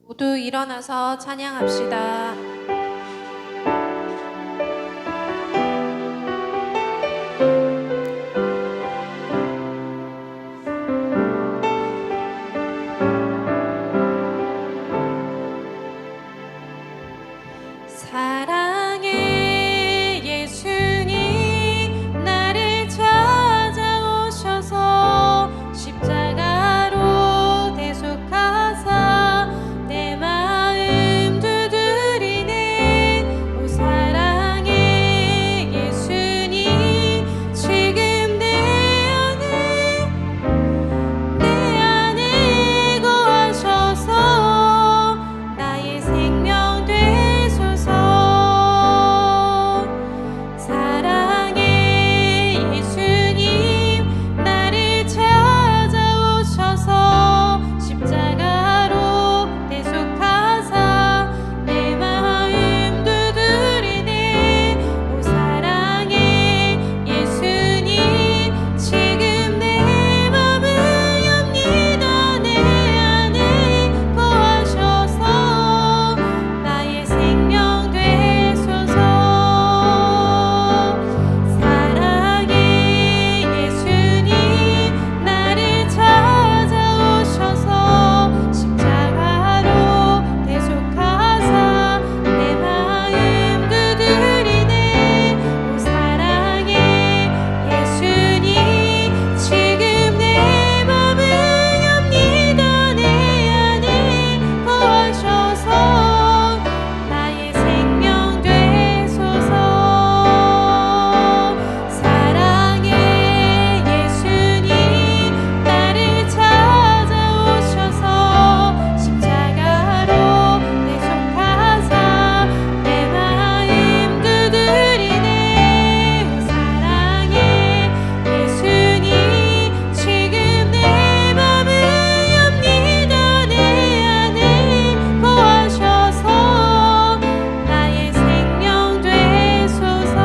모두 일어나서 찬양합시다. 사랑의 예수님 나를 찾아오셔서 십자가로 대속하사 내 마음 두드리네. 오 사랑의 예수님 지금 내 안에 거하셔서 나의 생명 되소서. 사랑의 예수님 나를 찾아오셔서 십자가로 대속하사 내 마음 두드리네. 오 사랑의 예수님 지금 내 맘을 엽니다. 내 안에 거하셔서 나의 생명 되소서. 사랑의 예수님 나를 찾아오셔서 십자가로 대속하사 내 마음 두드리네. 오 사랑의 예수님 지금 내 맘을 엽니다. 내 안에 거하셔서 나의 생명 되소서. 사랑의 예수님 나를 찾아오셔서 십자가로 대속하사 내 마음 두드리네. 오 사랑의 예수님 지금 내 맘을 엽니다. 내 안에 거하셔서 나의 생명 되소서.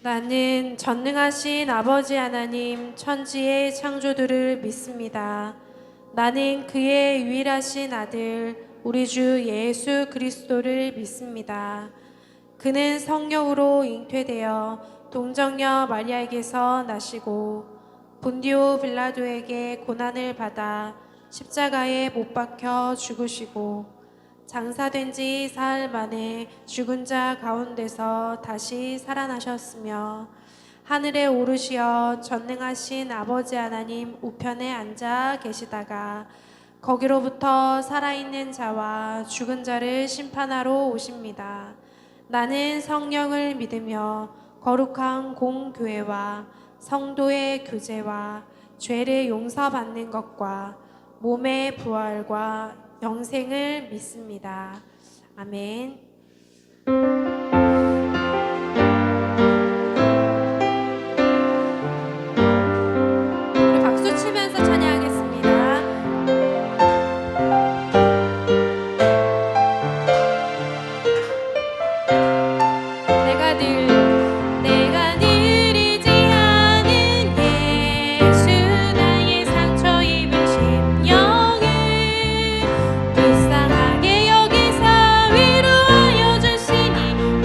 나는 전능하신 아버지 하나님 천지의 창조주를 믿습니다. 나는 그의 유일하신 아들 우리 주 예수 그리스도를 믿습니다. 그는 성령으로 잉태되어 동정녀 마리아에게서 나시고 본디오 빌라도에게 고난을 받아 십자가에 못 박혀 죽으시고 장사된 지 사흘 만에 죽은 자 가운데서 다시 살아나셨으며 하늘에 오르시어 전능하신 아버지 하나님 우편에 앉아 계시다가 거기로부터 살아있는 자와 죽은 자를 심판하러 오십니다. 나는 성령을 믿으며 거룩한 공교회와 성도의 교제와 죄를 용서받는 것과 몸의 부활과 영생을 믿습니다. 아멘. 우리 박수 치면서 찬양하겠습니다. 내가 늘 잊지 않은 예수 나의 상처 입은 심령을 불쌍하게 여기사 위로하여 주시니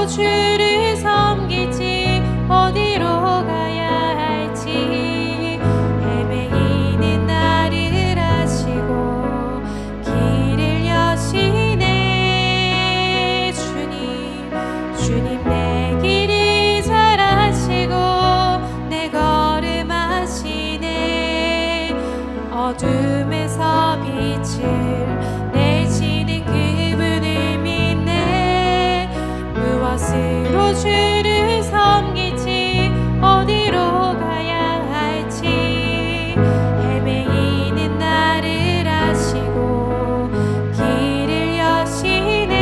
무엇으로 주를 섬길지 어디로 가야 할지 헤매이는 나를 아시고 길을 여시네. 주님 내 길을 잘 아시고 내 걸음 아시네. 어둠에서 빛을 내시는 그분을 믿네. 무엇으로 주를 섬길지 어디로 가야 할지 헤매이는 나를 아시고 길을 여시네.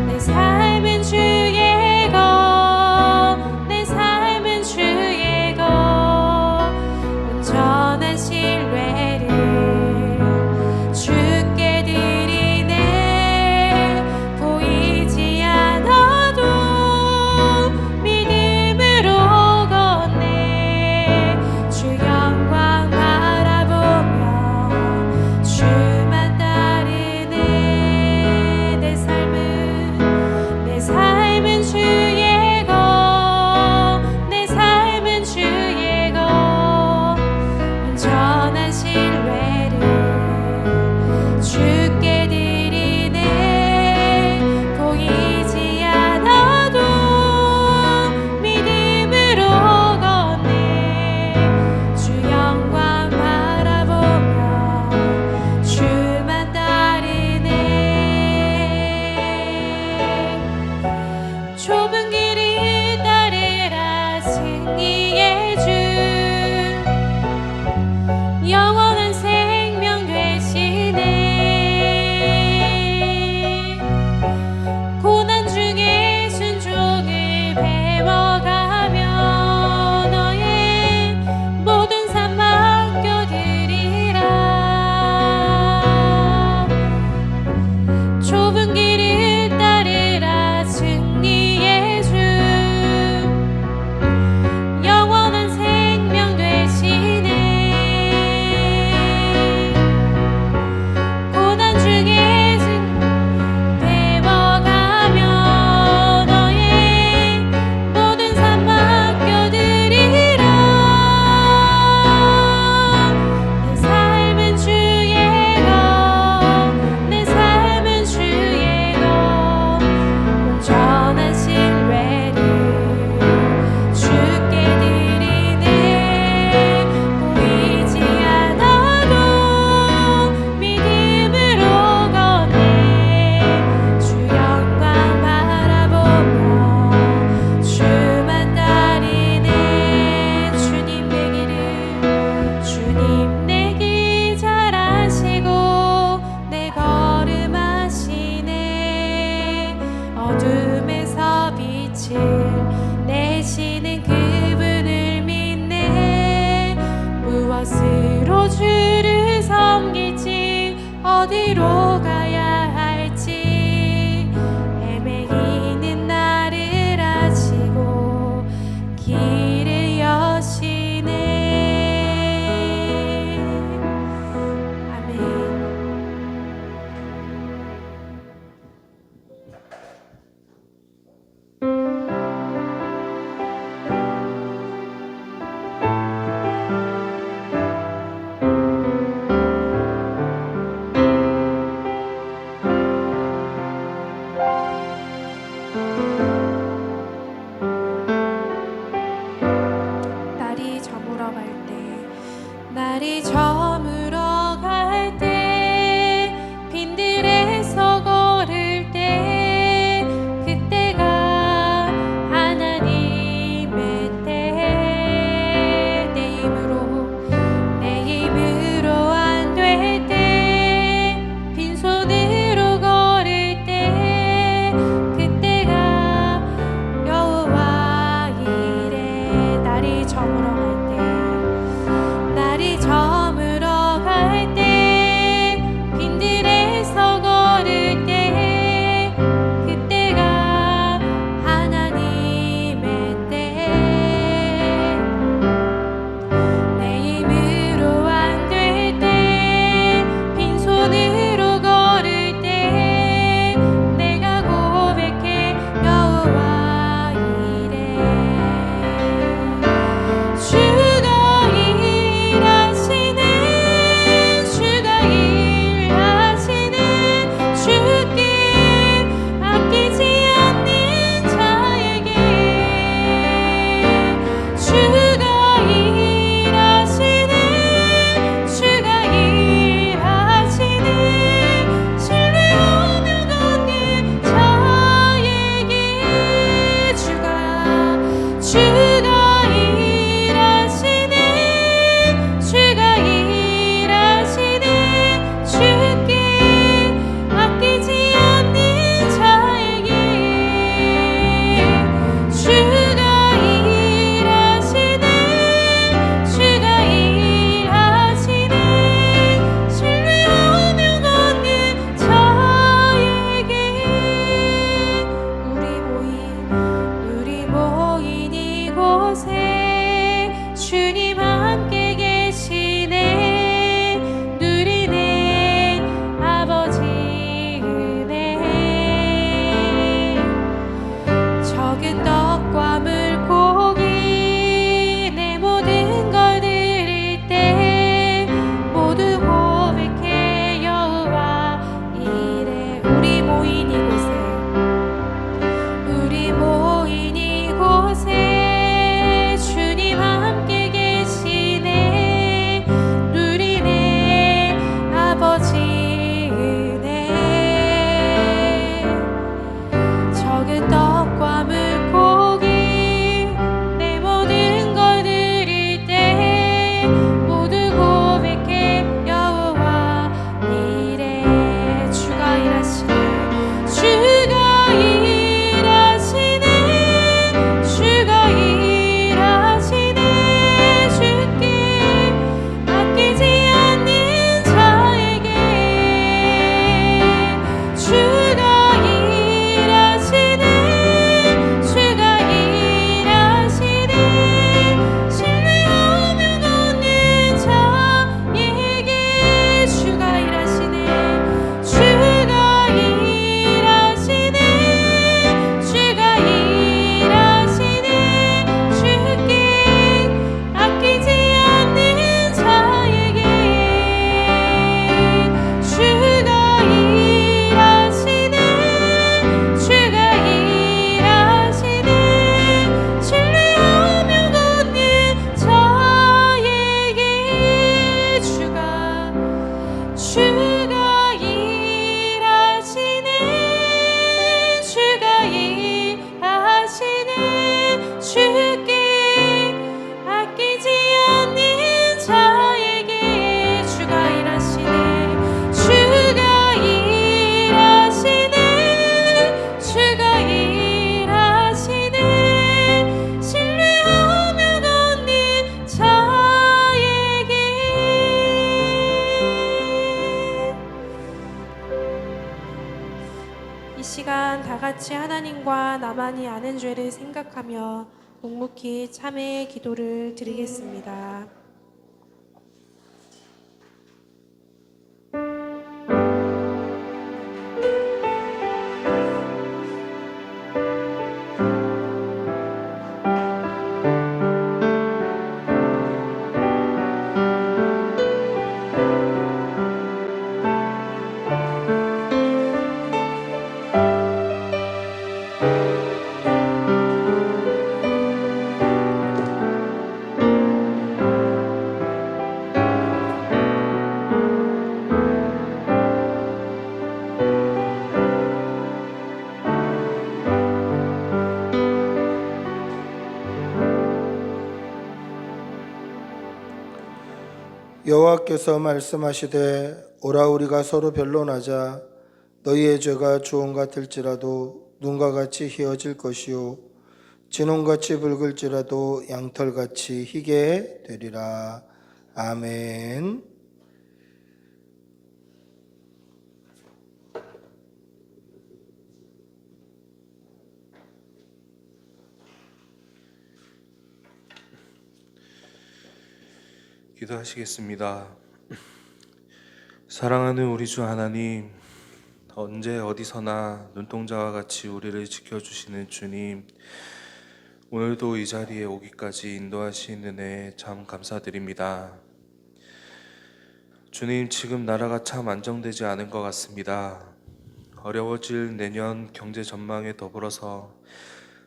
내 삶은 주의 것, 내 삶은 주의 것, 온전한 신뢰를 주께 드리네. 보이지 않아도 믿음으로 걷네. 주 영광 바라보며 주만 따르네. 내 삶은 주의 것, 내 삶은 주의 것, 온전한 신뢰를 주께 드리네. 보이지 않아도 믿음으로 걷네. 주 영광 바라보며 주만 따르네. 좁은 길을 따르라 승리의 주, 영원한 생명 되시네. 고난 중에 순종을 배워가며 너의 모든 삶 맡겨드리라. 좁은 길을 따르라 승리의 주, 영원한 생명 되시네. 고난 중에 배워가며 너의 모든 삶 맡겨드리라. 내 삶은 주의 것, 내 삶은 주의 것, 온전한 신뢰를 주께 드리네. 보이지 않아도 믿음으로 걷네. 주 영광 바라보며 주만 따르네. 주님 내 길 잘 아시고 내 걸음 아시네. 어둠에서 빛을 내시는 그분을 믿네. 무엇으로 주를 섬길지 어디로 가야 할지 헤매이는 나를 아시고 길을 여시네. 아멘. 주가 일하시네 주가 일하시네 주께 아끼지 않는 자에게 주가 일하시네 주가 일하시네 주가 일하시네 신뢰하며 걷는 자에게 이 시간 다 같이 하나님과 나만이 아는 죄를 생각하며 묵묵히 참회의 기도를 드리겠습니다. 여호와께서 말씀하시되 오라 우리가 서로 변론하자 너희의 죄가 주홍 같을지라도 눈과 같이 희어질 것이요 진홍같이 붉을지라도 양털같이 희게 되리라. 아멘. 기도하시겠습니다. 사랑하는 우리 주 하나님, 언제 어디서나 눈동자와 같이 우리를 지켜주시는 주님, 오늘도 이 자리에 오기까지 인도하신 은혜 참 감사드립니다. 주님, 지금 나라가 참 안정되지 않은 것 같습니다. 어려워질 내년 경제 전망에 더불어서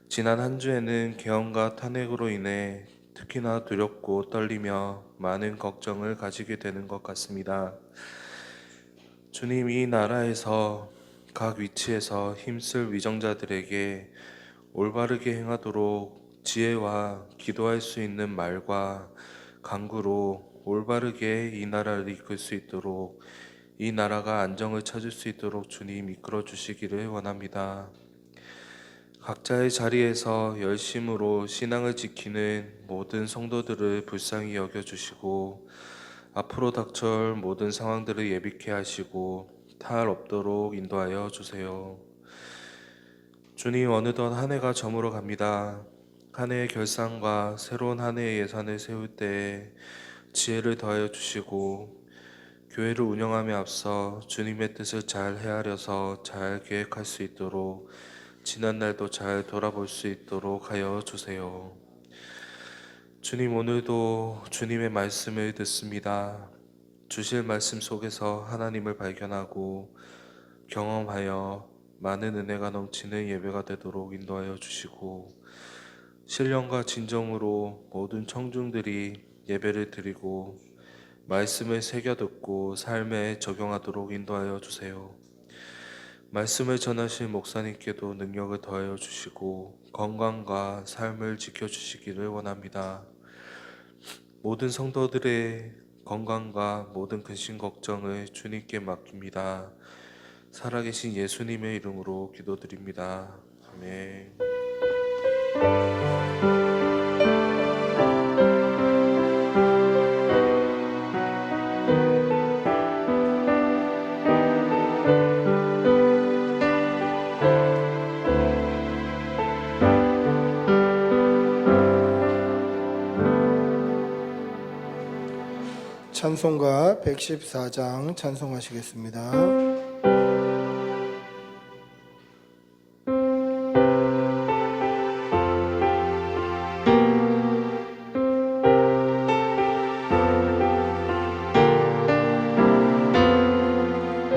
지난 한 주에는 계엄과 탄핵으로 인해 특히나 두렵고 떨리며 많은 걱정을 가지게 되는 것 같습니다. 주님, 이 나라에서 각 위치에서 힘쓸 위정자들에게 올바르게 행하도록 지혜와 기도할 수 있는 말과 간구로 올바르게 이 나라를 이끌 수 있도록, 이 나라가 안정을 찾을 수 있도록 주님 이끌어 주시기를 원합니다. 각자의 자리에서 열심으로 신앙을 지키는 모든 성도들을 불쌍히 여겨주시고 앞으로 닥쳐올 모든 상황들을 예비케 하시고 탈 없도록 인도하여 주세요. 주님, 어느덧 한 해가 저물어 갑니다. 한 해의 결산과 새로운 한 해의 예산을 세울 때 지혜를 더하여 주시고 교회를 운영함에 앞서 주님의 뜻을 잘 헤아려서 잘 계획할 수 있도록, 지난날도 잘 돌아볼 수 있도록 하여 주세요. 주님, 오늘도 주님의 말씀을 듣습니다. 주실 말씀 속에서 하나님을 발견하고 경험하여 많은 은혜가 넘치는 예배가 되도록 인도하여 주시고, 신령과 진정으로 모든 청중들이 예배를 드리고 말씀을 새겨 듣고 삶에 적용하도록 인도하여 주세요. 말씀을 전하실 목사님께도 능력을 더하여 주시고 건강과 삶을 지켜주시기를 원합니다. 모든 성도들의 건강과 모든 근심 걱정을 주님께 맡깁니다. 살아계신 예수님의 이름으로 기도드립니다. 아멘. 찬송가 114장 찬송하시겠습니다.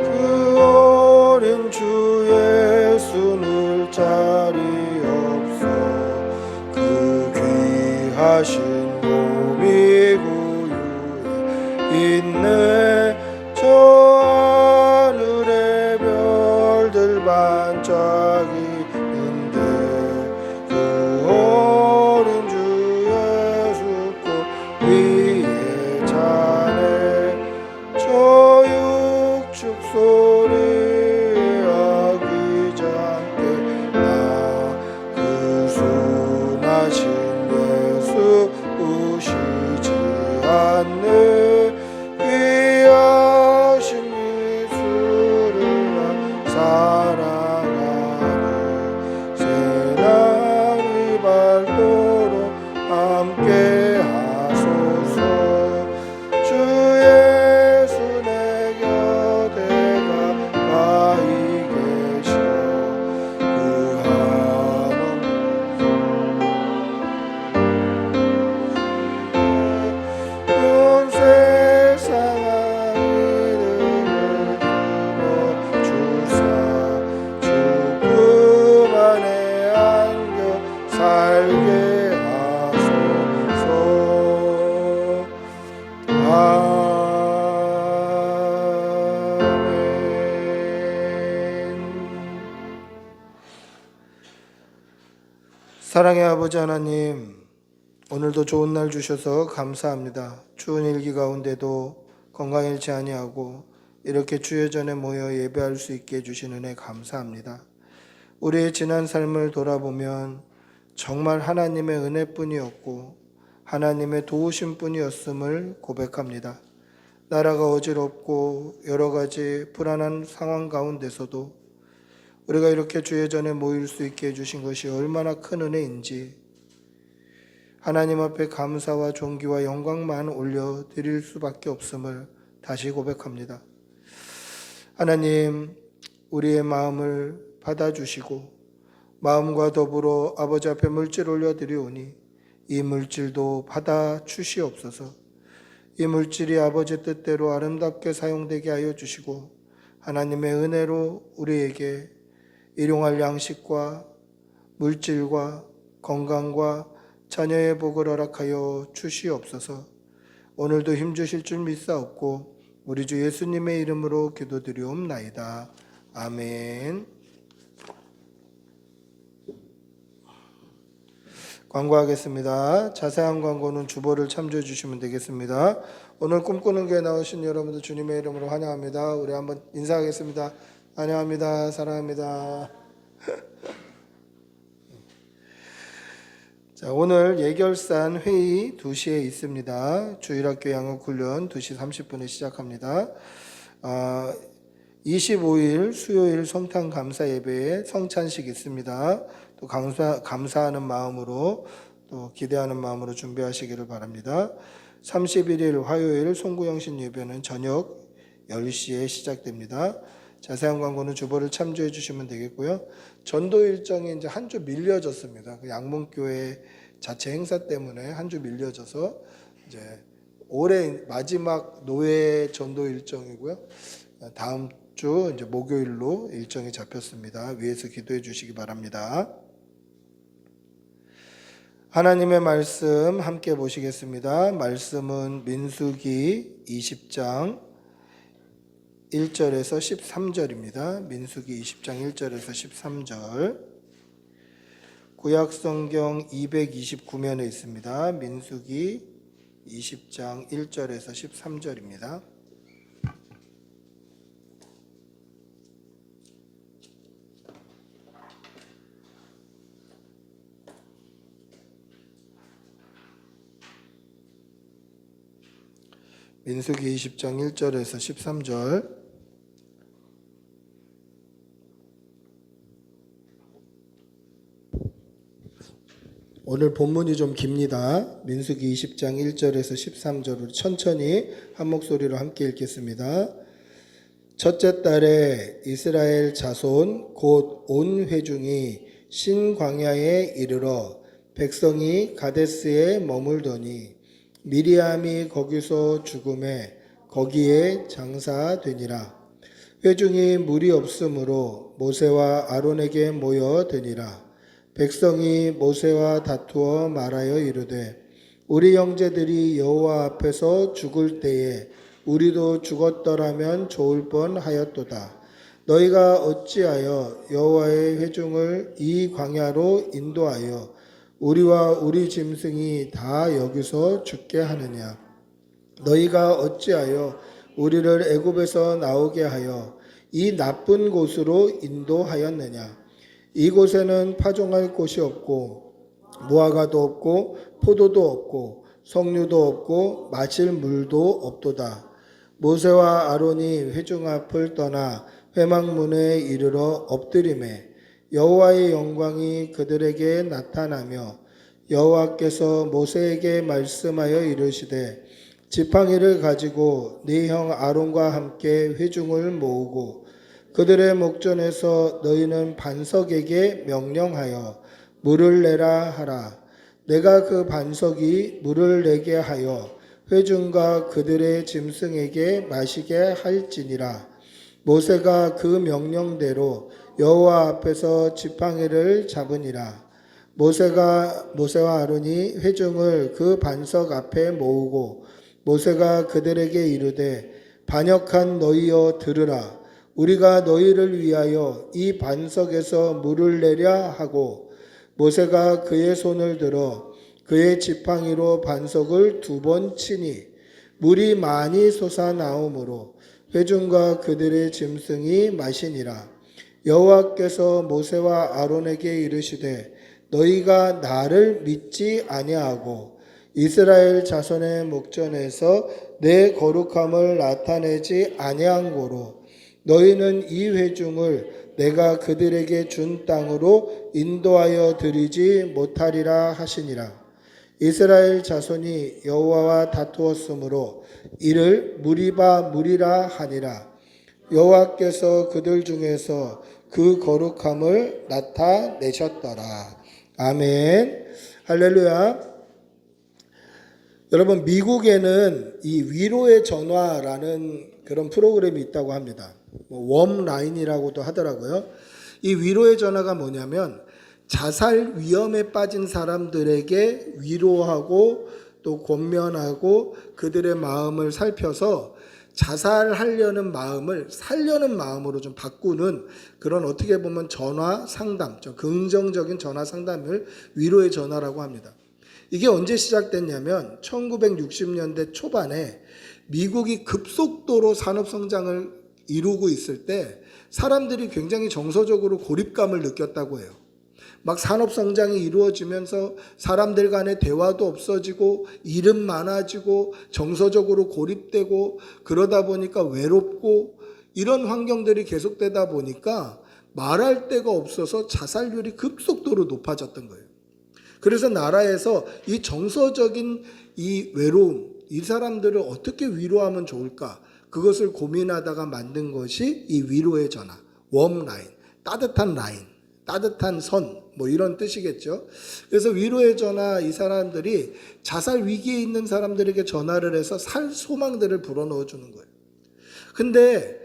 그 어린 주 예수를 자리 없어 그 귀하신 몸이 있네 저 반짝이는데 그 어린 주 예수 꽃 위에 자네 저 육축 소리 아기 잠때 나 그 순하신 예수 우시지 않네 귀하신 미술을 나 사랑하리 새날이 밝도록 함께 하소서 주 예수 내 곁에 가까이 계셔 그 한없는 온 세상 아이들을 주사 죽음 안에 안겨 살게 하소서 아멘. 사랑의 아버지 하나님, 오늘도 좋은 날 주셔서 감사합니다. 추운 일기 가운데도 건강 잃지 아니하고 이렇게 주의 전에 모여 예배할 수 있게 해주신 은혜 감사합니다. 우리의 지난 삶을 돌아보면 정말 하나님의 은혜뿐이었고 하나님의 도우심뿐이었음을 고백합니다. 나라가 어지럽고 여러 가지 불안한 상황 가운데서도 우리가 이렇게 주의 전에 모일 수 있게 해주신 것이 얼마나 큰 은혜인지 하나님 앞에 감사와 존귀와 영광만 올려드릴 수밖에 없음을 다시 고백합니다. 하나님, 우리의 마음을 받아주시고 마음과 더불어 아버지 앞에 물질 올려드리오니 이 물질도 받아주시옵소서. 이 물질이 아버지 뜻대로 아름답게 사용되게 하여 주시고 하나님의 은혜로 우리에게 일용할 양식과 물질과 건강과 자녀의 복을 허락하여 주시옵소서. 오늘도 힘주실 줄 믿사옵고 우리 주 예수님의 이름으로 기도드리옵나이다. 아멘. 광고하겠습니다. 자세한 광고는 주보를 참조해 주시면 되겠습니다. 오늘 꿈꾸는 교회 나오신 여러분들 주님의 이름으로 환영합니다. 우리 한번 인사하겠습니다. 환영합니다. 사랑합니다. 자, 오늘 예결산 회의 2시에 있습니다. 주일학교 양육훈련 2시 30분에 시작합니다. 25일 수요일 성탄 감사 예배에 성찬식 있습니다. 또 감사하는 마음으로 또 기대하는 마음으로 준비하시기를 바랍니다. 31일 화요일 송구영신 예배는 저녁 10시에 시작됩니다. 자세한 광고는 주보를 참조해 주시면 되겠고요. 전도 일정이 이제 한 주 밀려졌습니다. 그 양문교회 자체 행사 때문에 한 주 밀려져서 이제 올해 마지막 노예 전도 일정이고요. 다음 주 이제 목요일로 일정이 잡혔습니다. 위에서 기도해 주시기 바랍니다. 하나님의 말씀 함께 보시겠습니다. 말씀은 민수기 20장 1절에서 13절입니다. 민수기 20장 1절에서 13절. 구약성경 229면에 있습니다. 민수기 20장 1절에서 13절입니다. 민수기 20장 1절에서 13절. 오늘 본문이 좀 깁니다. 민수기 20장 1절에서 13절을 천천히 한 목소리로 함께 읽겠습니다. 첫째 달에 이스라엘 자손 곧 온 회중이 신광야에 이르러 백성이 가데스에 머물더니 미리암이 거기서 죽음에 거기에 장사되니라. 회중이 물이 없으므로 모세와 아론에게 모여드니라. 백성이 모세와 다투어 말하여 이르되 우리 형제들이 여호와 앞에서 죽을 때에 우리도 죽었더라면 좋을 뻔하였도다. 너희가 어찌하여 여호와의 회중을 이 광야로 인도하여 우리와 우리 짐승이 다 여기서 죽게 하느냐? 너희가 어찌하여 우리를 애굽에서 나오게 하여 이 나쁜 곳으로 인도하였느냐? 이곳에는 파종할 곳이 없고 무화과도 없고 포도도 없고 석류도 없고 마실 물도 없도다. 모세와 아론이 회중 앞을 떠나 회막문에 이르러 엎드리매 여호와의 영광이 그들에게 나타나며 여호와께서 모세에게 말씀하여 이르시되 지팡이를 가지고 네 형 아론과 함께 회중을 모으고 그들의 목전에서 너희는 반석에게 명령하여 물을 내라 하라. 내가 그 반석이 물을 내게 하여 회중과 그들의 짐승에게 마시게 할지니라. 모세가 그 명령대로 여호와 앞에서 지팡이를 잡으니라. 모세와 아론이 회중을 그 반석 앞에 모으고 모세가 그들에게 이르되 반역한 너희여 들으라. 우리가 너희를 위하여 이 반석에서 물을 내랴 하고 모세가 그의 손을 들어 그의 지팡이로 반석을 2번 치니 물이 많이 솟아나오므로 회중과 그들의 짐승이 마시니라. 여호와께서 모세와 아론에게 이르시되 너희가 나를 믿지 아니하고 이스라엘 자손의 목전에서 내 거룩함을 나타내지 아니한 고로 너희는 이 회중을 내가 그들에게 준 땅으로 인도하여 드리지 못하리라 하시니라. 이스라엘 자손이 여호와와 다투었으므로 이를 무리라 하니라. 여호와께서 그들 중에서 그 거룩함을 나타내셨더라. 아멘. 할렐루야. 여러분, 미국에는 이 위로의 전화라는 그런 프로그램이 있다고 합니다. 웜라인이라고도 하더라고요. 이 위로의 전화가 뭐냐면 자살 위험에 빠진 사람들에게 위로하고 또 권면하고 그들의 마음을 살펴서 자살하려는 마음을 살려는 마음으로 좀 바꾸는 그런 어떻게 보면 전화 상담, 좀 긍정적인 전화 상담을 위로의 전화라고 합니다. 이게 언제 시작됐냐면 1960년대 초반에 미국이 급속도로 산업 성장을 이루고 있을 때 사람들이 굉장히 정서적으로 고립감을 느꼈다고 해요. 막 산업 성장이 이루어지면서 사람들 간의 대화도 없어지고 일은 많아지고 정서적으로 고립되고 그러다 보니까 외롭고 이런 환경들이 계속되다 보니까 말할 데가 없어서 자살률이 급속도로 높아졌던 거예요. 그래서 나라에서 이 정서적인 이 외로움, 이 사람들을 어떻게 위로하면 좋을까? 그것을 고민하다가 만든 것이 이 위로의 전화, 웜라인, 따뜻한 라인, 따뜻한 선, 뭐 이런 뜻이겠죠. 그래서 위로의 전화, 이 사람들이 자살 위기에 있는 사람들에게 전화를 해서 살 소망들을 불어넣어 주는 거예요. 근데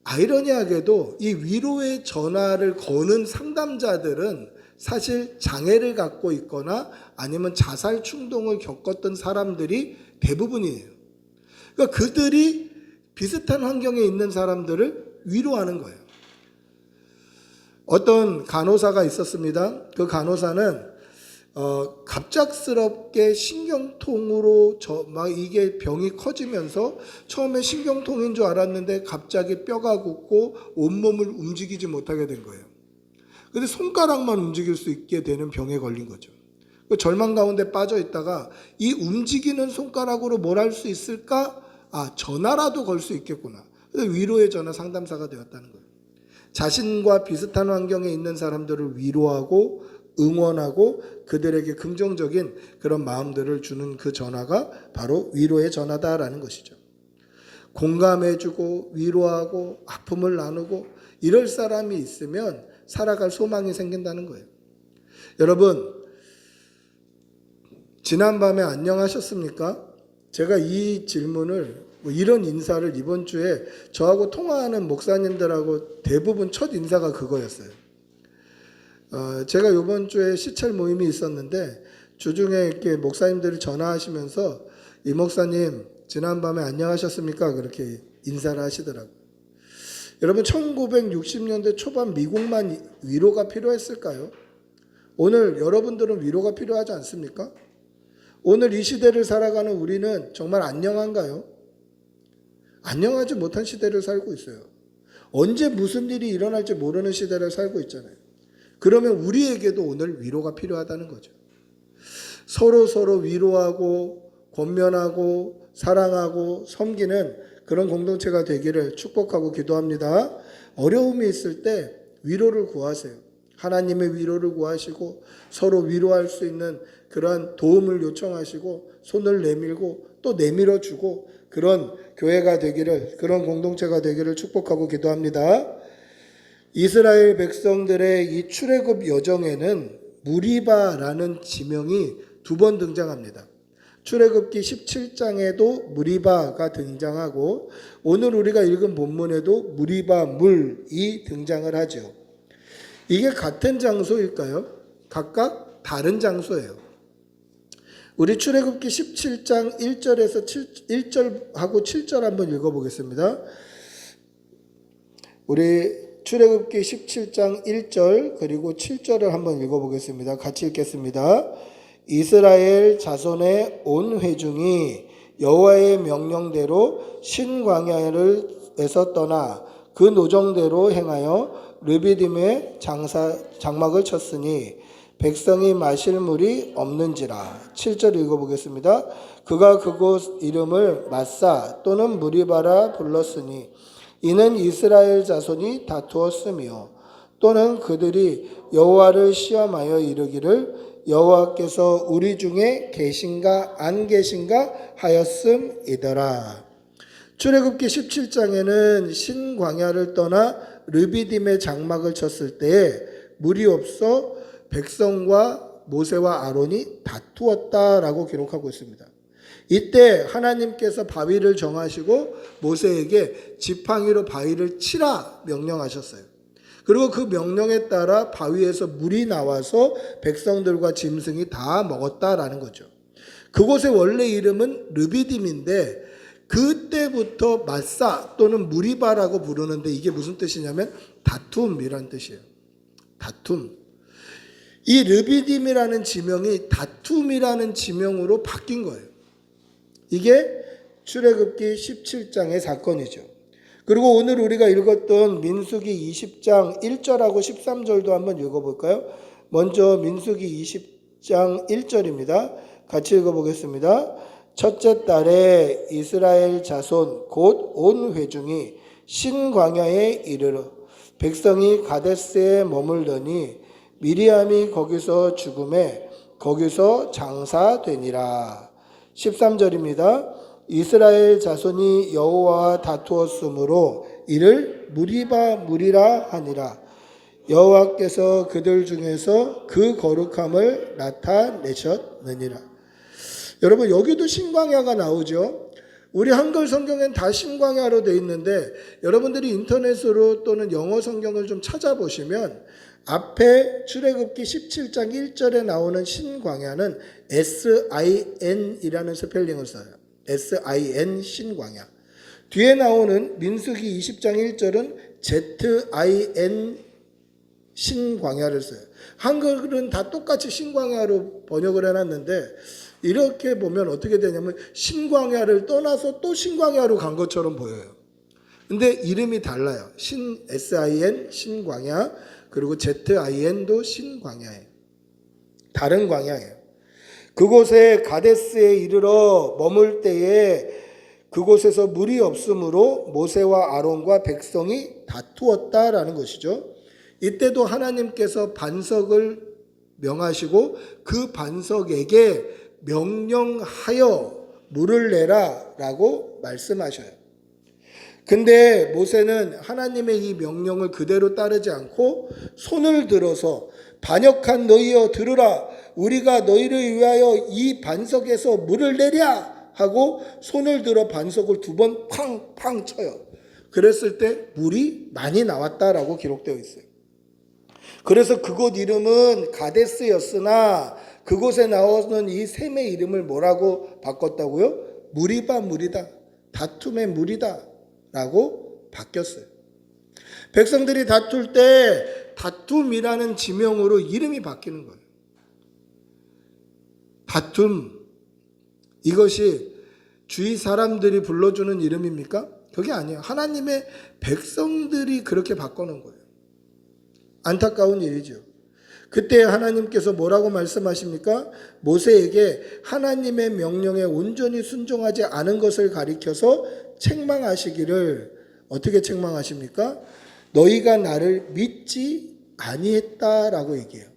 아이러니하게도 이 위로의 전화를 거는 상담자들은 사실 장애를 갖고 있거나 아니면 자살 충동을 겪었던 사람들이 대부분이에요. 그러니까 그들이 비슷한 환경에 있는 사람들을 위로하는 거예요. 어떤 간호사가 있었습니다. 그 간호사는 갑작스럽게 신경통으로 막 이게 병이 커지면서 처음에 신경통인 줄 알았는데 갑자기 뼈가 굳고 온몸을 움직이지 못하게 된 거예요. 근데 손가락만 움직일 수 있게 되는 병에 걸린 거죠. 그 절망 가운데 빠져 있다가 이 움직이는 손가락으로 뭘 할 수 있을까? 전화라도 걸 수 있겠구나. 그래서 위로의 전화 상담사가 되었다는 거예요. 자신과 비슷한 환경에 있는 사람들을 위로하고 응원하고 그들에게 긍정적인 그런 마음들을 주는 그 전화가 바로 위로의 전화다라는 것이죠. 공감해주고 위로하고 아픔을 나누고 이럴 사람이 있으면 살아갈 소망이 생긴다는 거예요. 여러분, 지난밤에 안녕하셨습니까? 제가 이 질문을 이런 인사를 이번 주에 저하고 통화하는 목사님들하고 대부분 첫 인사가 그거였어요. 제가 이번 주에 시찰 모임이 있었는데 주중에 이렇게 목사님들이 전화하시면서 이 목사님 지난밤에 안녕하셨습니까? 그렇게 인사를 하시더라고요. 여러분 1960년대 초반 미국만 위로가 필요했을까요? 오늘 여러분들은 위로가 필요하지 않습니까? 오늘 이 시대를 살아가는 우리는 정말 안녕한가요? 안녕하지 못한 시대를 살고 있어요. 언제 무슨 일이 일어날지 모르는 시대를 살고 있잖아요. 그러면 우리에게도 오늘 위로가 필요하다는 거죠. 서로 위로하고 권면하고 사랑하고 섬기는 그런 공동체가 되기를 축복하고 기도합니다. 어려움이 있을 때 위로를 구하세요. 하나님의 위로를 구하시고 서로 위로할 수 있는 그러한 도움을 요청하시고 손을 내밀고 또 내밀어 주고 그런 교회가 되기를, 그런 공동체가 되기를 축복하고 기도합니다. 이스라엘 백성들의 이 출애굽 여정에는 무리바라는 지명이 2번 등장합니다. 출애굽기 17장에도 무리바가 등장하고 오늘 우리가 읽은 본문에도 무리바 물이 등장을 하죠. 이게 같은 장소일까요? 각각 다른 장소예요. 우리 출애굽기 17장 1절에서 1절하고 7절 한번 읽어보겠습니다. 우리 출애굽기 17장 1절 그리고 7절을 한번 읽어보겠습니다. 같이 읽겠습니다. 이스라엘 자손의 온 회중이 여호와의 명령대로 신광야에서 떠나 그 노정대로 행하여 르비딤에 장막을 쳤으니 백성이 마실 물이 없는지라. 7절 읽어보겠습니다. 그가 그곳 이름을 마사 또는 무리바라 불렀으니 이는 이스라엘 자손이 다투었으며 또는 그들이 여호와를 시험하여 이르기를 여호와께서 우리 중에 계신가 안 계신가 하였음이더라. 출애굽기 17장에는 신광야를 떠나 르비딤의 장막을 쳤을 때에 물이 없어 백성과 모세와 아론이 다투었다라고 기록하고 있습니다. 이때 하나님께서 바위를 정하시고 모세에게 지팡이로 바위를 치라 명령하셨어요. 그리고 그 명령에 따라 바위에서 물이 나와서 백성들과 짐승이 다 먹었다라는 거죠. 그곳의 원래 이름은 르비딤인데 그때부터 마사 또는 무리바라고 부르는데 이게 무슨 뜻이냐면 다툼이라는 뜻이에요. 다툼. 이 르비딤이라는 지명이 다툼이라는 지명으로 바뀐 거예요. 이게 출애굽기 17장의 사건이죠. 그리고 오늘 우리가 읽었던 민수기 20장 1절하고 13절도 한번 읽어볼까요? 먼저 민수기 20장 1절입니다. 같이 읽어보겠습니다. 첫째 달에 이스라엘 자손 곧 온 회중이 신광야에 이르러 백성이 가데스에 머물더니 미리암이 거기서 죽음에 거기서 장사되니라. 13절입니다. 이스라엘 자손이 여호와와 다투었으므로 이를 무리바 무리라 하니라. 여호와께서 그들 중에서 그 거룩함을 나타내셨느니라. 여러분 여기도 신광야가 나오죠. 우리 한글 성경엔 다 신광야로 되어 있는데 여러분들이 인터넷으로 또는 영어 성경을 좀 찾아보시면 앞에 출애굽기 17장 1절에 나오는 신광야는 SIN이라는 스펠링을 써요. SIN 신광야. 뒤에 나오는 민수기 20장 1절은 ZIN 신광야를 써요. 한글은 다 똑같이 신광야로 번역을 해놨는데 이렇게 보면 어떻게 되냐면 신광야를 떠나서 또 신광야로 간 것처럼 보여요. 근데 이름이 달라요. SIN 신광야 그리고 ZIN도 신광야예요. 다른 광야예요. 그곳에 가데스에 이르러 머물 때에 그곳에서 물이 없으므로 모세와 아론과 백성이 다투었다라는 것이죠. 이때도 하나님께서 반석을 명하시고 그 반석에게 명령하여 물을 내라 라고 말씀하셔요. 근데 모세는 하나님의 이 명령을 그대로 따르지 않고 손을 들어서 반역한 너희여 들으라. 우리가 너희를 위하여 이 반석에서 물을 내랴 하고 손을 들어 반석을 2번 팡팡 쳐요. 그랬을 때 물이 많이 나왔다라고 기록되어 있어요. 그래서 그곳 이름은 가데스였으나 그곳에 나오는 이 샘의 이름을 뭐라고 바꿨다고요? 무리바 무리다. 다툼의 물이다 라고 바뀌었어요. 백성들이 다툴 때 다툼이라는 지명으로 이름이 바뀌는 거예요. 다툼, 이것이 주위 사람들이 불러주는 이름입니까? 그게 아니에요. 하나님의 백성들이 그렇게 바꿔놓은 거예요. 안타까운 일이죠. 그때 하나님께서 뭐라고 말씀하십니까? 모세에게 하나님의 명령에 온전히 순종하지 않은 것을 가리켜서 책망하시기를, 어떻게 책망하십니까? 너희가 나를 믿지 아니했다라고 얘기해요.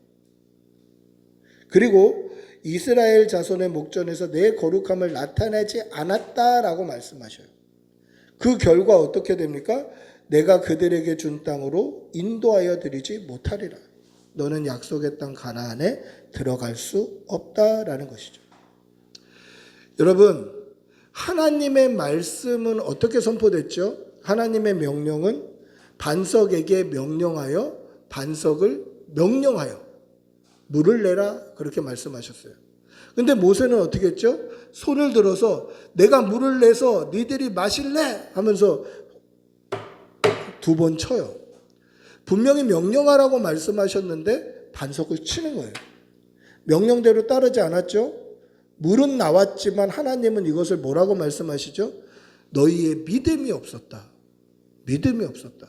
그리고 이스라엘 자손의 목전에서 내 거룩함을 나타내지 않았다라고 말씀하셔요. 그 결과 어떻게 됩니까? 내가 그들에게 준 땅으로 인도하여 드리지 못하리라. 너는 약속의 땅 가나안에 들어갈 수 없다라는 것이죠. 여러분, 하나님의 말씀은 어떻게 선포됐죠? 하나님의 명령은 반석에게 명령하여, 반석을 명령하여 물을 내라, 그렇게 말씀하셨어요. 근데 모세는 어떻게 했죠? 손을 들어서 내가 물을 내서 니들이 마실래? 하면서 2번 쳐요. 분명히 명령하라고 말씀하셨는데 반석을 치는 거예요. 명령대로 따르지 않았죠? 물은 나왔지만 하나님은 이것을 뭐라고 말씀하시죠? 너희의 믿음이 없었다. 믿음이 없었다.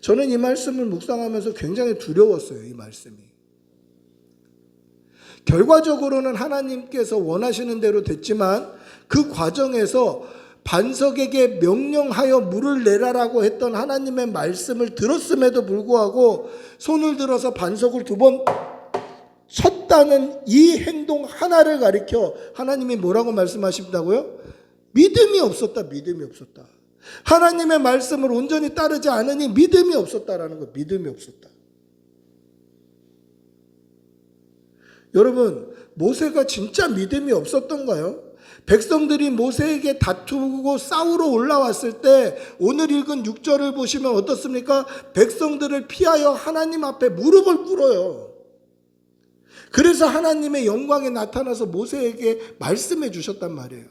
저는 이 말씀을 묵상하면서 굉장히 두려웠어요. 이 말씀이. 결과적으로는 하나님께서 원하시는 대로 됐지만 그 과정에서 반석에게 명령하여 물을 내라라고 했던 하나님의 말씀을 들었음에도 불구하고 손을 들어서 반석을 2번 쳤다는 이 행동 하나를 가리켜 하나님이 뭐라고 말씀하신다고요? 믿음이 없었다. 믿음이 없었다. 하나님의 말씀을 온전히 따르지 않으니 믿음이 없었다라는 거. 믿음이 없었다. 여러분, 모세가 진짜 믿음이 없었던가요? 백성들이 모세에게 다투고 싸우러 올라왔을 때 오늘 읽은 6절을 보시면 어떻습니까? 백성들을 피하여 하나님 앞에 무릎을 꿇어요. 그래서 하나님의 영광이 나타나서 모세에게 말씀해 주셨단 말이에요.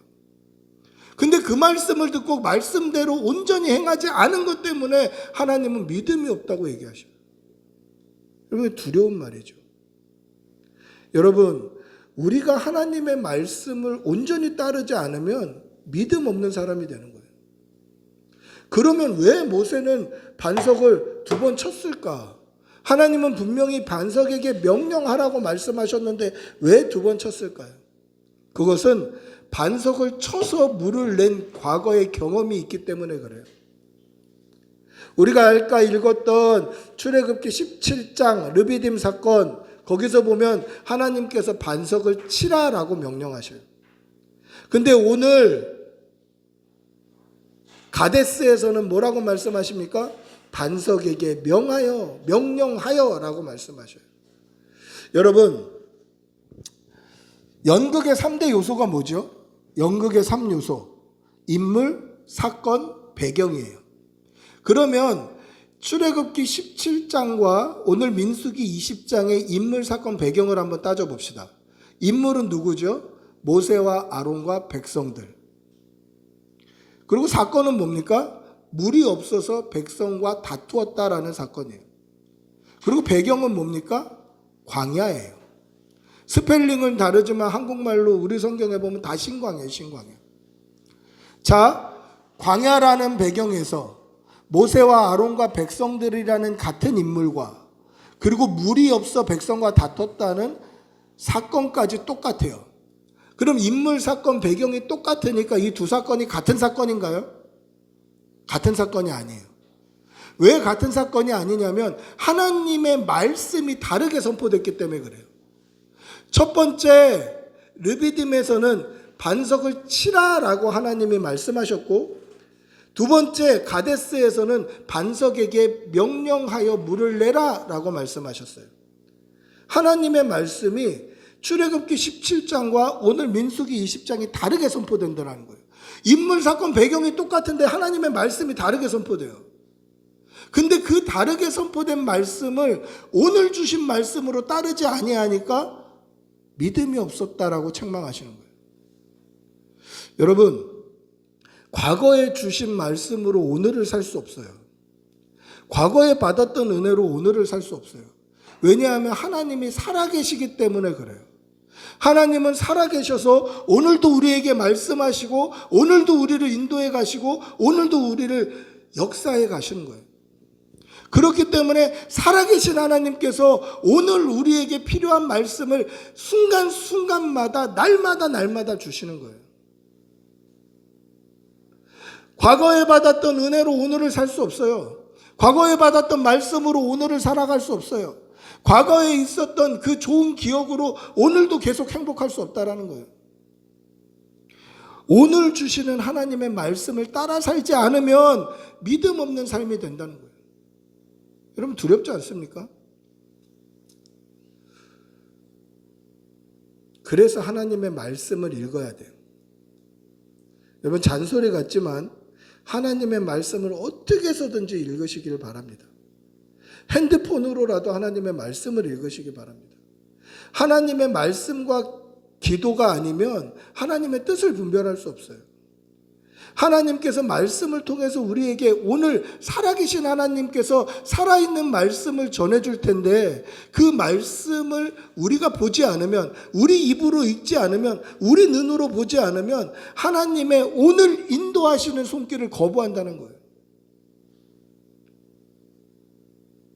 근데 그 말씀을 듣고 말씀대로 온전히 행하지 않은 것 때문에 하나님은 믿음이 없다고 얘기하셔요. 여러분, 두려운 말이죠. 여러분, 우리가 하나님의 말씀을 온전히 따르지 않으면 믿음 없는 사람이 되는 거예요. 그러면 왜 모세는 반석을 2번 쳤을까? 하나님은 분명히 반석에게 명령하라고 말씀하셨는데 왜 2번 쳤을까요? 그것은 반석을 쳐서 물을 낸 과거의 경험이 있기 때문에 그래요. 우리가 아까 읽었던 출애굽기 17장 르비딤 사건, 거기서 보면 하나님께서 반석을 치라라고 명령하셔요. 근데 오늘 가데스에서는 뭐라고 말씀하십니까? 반석에게 명령하여라고 말씀하셔요. 여러분, 연극의 3대 요소가 뭐죠? 연극의 3요소. 인물, 사건, 배경이에요. 그러면 출애굽기 17장과 오늘 민수기 20장의 인물, 사건, 배경을 한번 따져봅시다. 인물은 누구죠? 모세와 아론과 백성들. 그리고 사건은 뭡니까? 물이 없어서 백성과 다투었다라는 사건이에요. 그리고 배경은 뭡니까? 광야예요. 스펠링은 다르지만 한국말로 우리 성경에 보면 다 신광이에요. 신광이에요. 자, 광야라는 배경에서 모세와 아론과 백성들이라는 같은 인물과 그리고 물이 없어 백성과 다퉜다는 사건까지 똑같아요. 그럼 인물, 사건, 배경이 똑같으니까 이 2 사건이 같은 사건인가요? 같은 사건이 아니에요. 왜 같은 사건이 아니냐면 하나님의 말씀이 다르게 선포됐기 때문에 그래요. 첫 번째 르비딤에서는 반석을 치라라고 하나님이 말씀하셨고, 2번째 가데스에서는 반석에게 명령하여 물을 내라라고 말씀하셨어요. 하나님의 말씀이 출애굽기 17장과 오늘 민수기 20장이 다르게 선포된다는 거예요. 인물, 사건, 배경이 똑같은데 하나님의 말씀이 다르게 선포돼요. 근데 그 다르게 선포된 말씀을 오늘 주신 말씀으로 따르지 아니하니까 믿음이 없었다라고 책망하시는 거예요. 여러분, 과거에 주신 말씀으로 오늘을 살 수 없어요. 과거에 받았던 은혜로 오늘을 살 수 없어요. 왜냐하면 하나님이 살아계시기 때문에 그래요. 하나님은 살아계셔서 오늘도 우리에게 말씀하시고 오늘도 우리를 인도해 가시고 오늘도 우리를 역사해 가시는 거예요. 그렇기 때문에 살아계신 하나님께서 오늘 우리에게 필요한 말씀을 순간순간마다 날마다 주시는 거예요. 과거에 받았던 은혜로 오늘을 살 수 없어요. 과거에 받았던 말씀으로 오늘을 살아갈 수 없어요. 과거에 있었던 그 좋은 기억으로 오늘도 계속 행복할 수 없다라는 거예요. 오늘 주시는 하나님의 말씀을 따라 살지 않으면 믿음 없는 삶이 된다는 거예요. 여러분 두렵지 않습니까? 그래서 하나님의 말씀을 읽어야 돼요. 여러분 잔소리 같지만 하나님의 말씀을 어떻게 해서든지 읽으시길 바랍니다. 핸드폰으로라도 하나님의 말씀을 읽으시기 바랍니다. 하나님의 말씀과 기도가 아니면 하나님의 뜻을 분별할 수 없어요. 하나님께서 말씀을 통해서 우리에게 오늘 살아계신 하나님께서 살아있는 말씀을 전해줄 텐데 그 말씀을 우리가 보지 않으면, 우리 입으로 읽지 않으면, 우리 눈으로 보지 않으면 하나님의 오늘 인도하시는 손길을 거부한다는 거예요.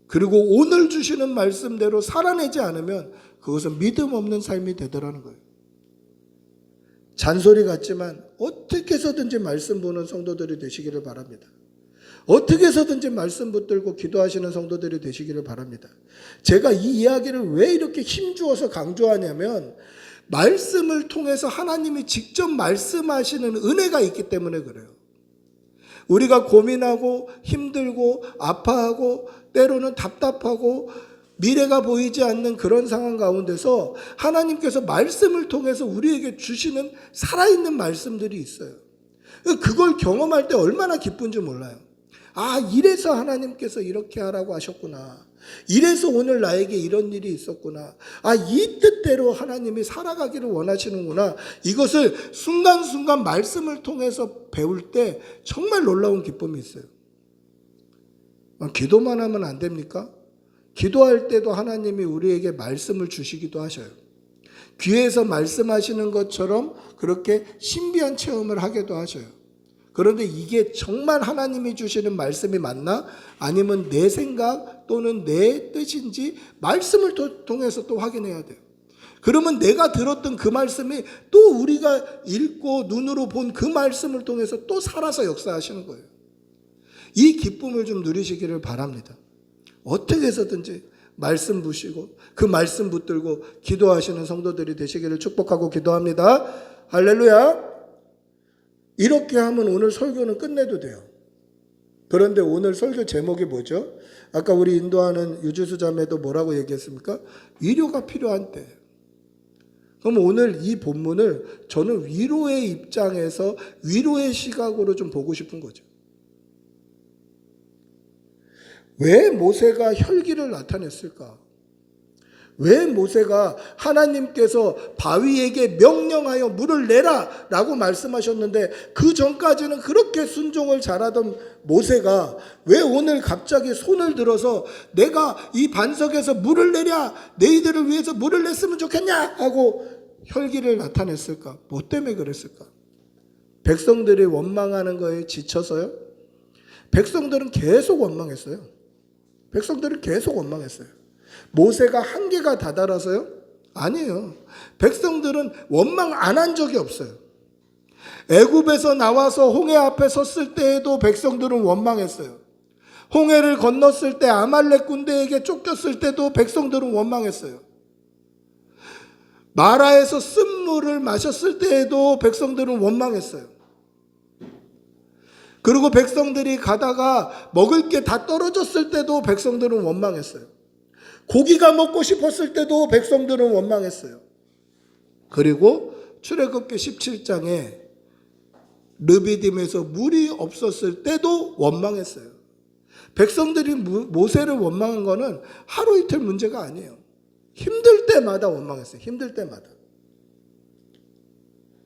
그리고 오늘 주시는 말씀대로 살아내지 않으면 그것은 믿음 없는 삶이 되더라는 거예요. 잔소리 같지만 어떻게 해서든지 말씀 보는 성도들이 되시기를 바랍니다. 어떻게 해서든지 말씀 붙들고 기도하시는 성도들이 되시기를 바랍니다. 제가 이 이야기를 왜 이렇게 힘주어서 강조하냐면 말씀을 통해서 하나님이 직접 말씀하시는 은혜가 있기 때문에 그래요. 우리가 고민하고 힘들고 아파하고 때로는 답답하고 미래가 보이지 않는 그런 상황 가운데서 하나님께서 말씀을 통해서 우리에게 주시는 살아있는 말씀들이 있어요. 그걸 경험할 때 얼마나 기쁜지 몰라요. 아, 이래서 하나님께서 이렇게 하라고 하셨구나. 이래서 오늘 나에게 이런 일이 있었구나. 아, 이 뜻대로 하나님이 살아가기를 원하시는구나. 이것을 순간순간 말씀을 통해서 배울 때 정말 놀라운 기쁨이 있어요. 기도만 하면 안 됩니까? 기도할 때도 하나님이 우리에게 말씀을 주시기도 하셔요. 귀에서 말씀하시는 것처럼 그렇게 신비한 체험을 하기도 하셔요. 그런데 이게 정말 하나님이 주시는 말씀이 맞나? 아니면 내 생각 또는 내 뜻인지 말씀을 통해서 또 확인해야 돼요. 그러면 내가 들었던 그 말씀이 또 우리가 읽고 눈으로 본 그 말씀을 통해서 또 살아서 역사하시는 거예요. 이 기쁨을 좀 누리시기를 바랍니다. 어떻게 해서든지 말씀 보시고 그 말씀 붙들고 기도하시는 성도들이 되시기를 축복하고 기도합니다. 할렐루야. 이렇게 하면 오늘 설교는 끝내도 돼요. 그런데 오늘 설교 제목이 뭐죠? 아까 우리 인도하는 유주수 자매도 뭐라고 얘기했습니까? 위로가 필요한 때. 그럼 오늘 이 본문을 저는 위로의 입장에서 위로의 시각으로 좀 보고 싶은 거죠. 왜 모세가 혈기를 나타냈을까? 왜 모세가 하나님께서 바위에게 명령하여 물을 내라 라고 말씀하셨는데 그 전까지는 그렇게 순종을 잘하던 모세가 왜 오늘 갑자기 손을 들어서 내가 이 반석에서 물을 내랴, 너희들을 위해서 물을 냈으면 좋겠냐 하고 혈기를 나타냈을까? 뭐 때문에 그랬을까? 백성들이 원망하는 거에 지쳐서요? 백성들은 계속 원망했어요. 백성들은 계속 원망했어요. 모세가 한계가 다다라서요? 아니에요. 백성들은 원망 안 한 적이 없어요. 애굽에서 나와서 홍해 앞에 섰을 때에도 백성들은 원망했어요. 홍해를 건넜을 때 아말렉 군대에게 쫓겼을 때도 백성들은 원망했어요. 마라에서 쓴물을 마셨을 때에도 백성들은 원망했어요. 그리고 백성들이 가다가 먹을 게 다 떨어졌을 때도 백성들은 원망했어요. 고기가 먹고 싶었을 때도 백성들은 원망했어요. 그리고 출애굽기 17장에 르비딤에서 물이 없었을 때도 원망했어요. 백성들이 모세를 원망한 거는 하루 이틀 문제가 아니에요. 힘들 때마다 원망했어요. 힘들 때마다.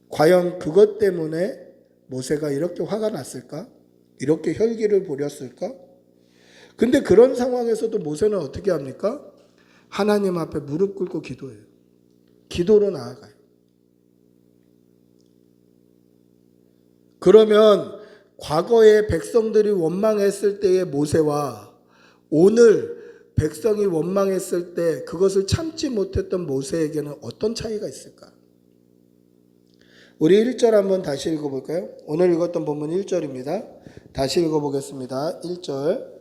과연 그것 때문에 모세가 이렇게 화가 났을까? 이렇게 혈기를 부렸을까? 근데 그런 상황에서도 모세는 어떻게 합니까? 하나님 앞에 무릎 꿇고 기도해요. 기도로 나아가요. 그러면 과거에 백성들이 원망했을 때의 모세와 오늘 백성이 원망했을 때 그것을 참지 못했던 모세에게는 어떤 차이가 있을까? 우리 1절 한번 다시 읽어볼까요? 오늘 읽었던 본문 1절입니다. 다시 읽어보겠습니다. 1절